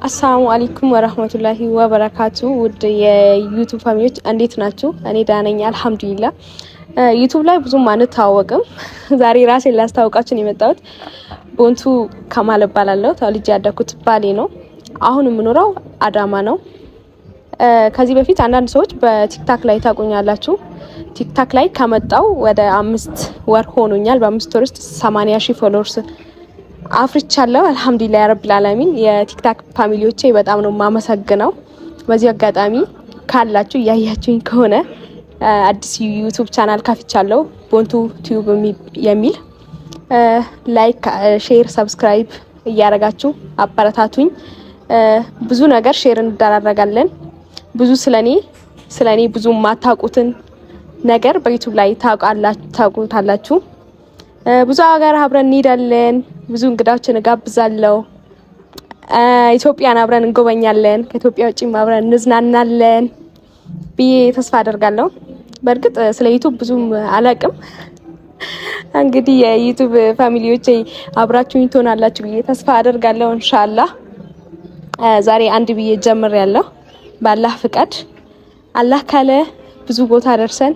አሰላሙ አለይኩም ወራህመቱላሂ ወበረካቱ። ውድ የዩቲዩብ ፋሚሊዎች እንዴት ናችሁ? እኔ ደህና ነኝ አልሐምዱሊላህ። ዩቲዩብ ላይ ብዙም አንተዋወቅም። ዛሬ ራሴን ላስታውቃችሁ ነው የመጣሁት። ቦንቱ ከማል እባላለሁ። ተወልጄ ያደኩት ባሌ ነው። አሁን የምኖረው አዳማ ነው። ከዚህ በፊት አንዳንድ ሰዎች በቲክታክ ላይ ታቁኛላችሁ። ቲክታክ ላይ ከመጣው ወደ 5 ወር ሆኖኛል። በ5 ወር ውስጥ 80,000 ፎሎወርስ አፍርቻለሁ። አልሐምዱሊላህ ረብል ዓለሚን። የቲክታክ ፋሚሊዎቼ በጣም ነው ማመሰግነው። በዚህ አጋጣሚ ካላችሁ ያያችሁኝ ከሆነ አዲስ ዩቲዩብ ቻናል ከፍቻለሁ፣ ቦንቱ ቲዩብ የሚል ላይክ፣ ሼር፣ ሰብስክራይብ እያረጋችሁ አበረታቱኝ። ብዙ ነገር ሼር እንደራረጋለን። ብዙ ስለኔ ብዙ ማታውቁትን ነገር በዩቲዩብ ላይ ታውቁታላችሁ። ብዙ ሀገር አብረን እንሄዳለን። ብዙ እንግዳዎችን እጋብዛለሁ። ኢትዮጵያን አብረን እንጎበኛለን። ከኢትዮጵያ ውጪም አብረን እንዝናናለን ብዬ ተስፋ አደርጋለሁ። በእርግጥ ስለ ዩቲዩብ ብዙም አላቅም። እንግዲህ የዩቲዩብ ፋሚሊዎቼ አብራችሁኝ ትሆናላችሁ ብዬ ተስፋ አደርጋለሁ ኢንሻአላህ። ዛሬ አንድ ብዬ ጀምሬያለሁ። በአላህ ፍቃድ አላህ ካለ ብዙ ቦታ ደርሰን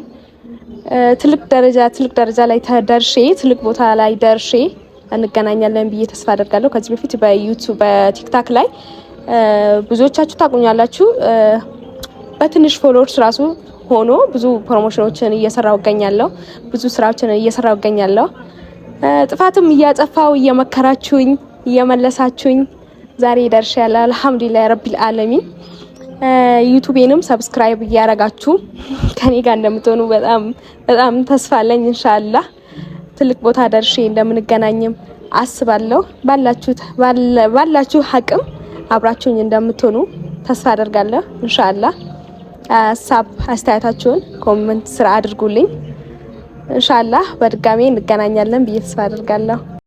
ትልቅ ደረጃ ላይ ተደርሼ ትልቅ ቦታ ላይ ደርሼ እንገናኛለን ብዬ ተስፋ አደርጋለሁ። ከዚህ በፊት በዩቲዩብ በቲክታክ ላይ ብዙዎቻችሁ ታቁኛላችሁ። በትንሽ ፎሎወርስ ራሱ ሆኖ ብዙ ፕሮሞሽኖችን እየሰራው እገኛለሁ። ብዙ ስራዎችን እየሰራው እገኛለሁ። ጥፋትም እያጠፋው እየመከራችሁኝ እየመለሳችሁኝ ዛሬ ደርሻለሁ። አልሐምዱሊላህ ረቢል ዓለሚን። ዩቲዩቤንም ሰብስክራይብ እያረጋችሁ ከኔ ጋር እንደምትሆኑ በጣም ተስፋ አለኝ ኢንሻአላህ። ትልቅ ቦታ ደርሼ እንደምንገናኝም አስባለሁ። ባላችሁ አቅም አብራችሁኝ እንደምትሆኑ ተስፋ አደርጋለሁ ኢንሻአላህ። አስተያየታችሁን ኮሜንት ስራ አድርጉልኝ ኢንሻአላህ። በድጋሜ እንገናኛለን ብዬ ተስፋ አደርጋለሁ።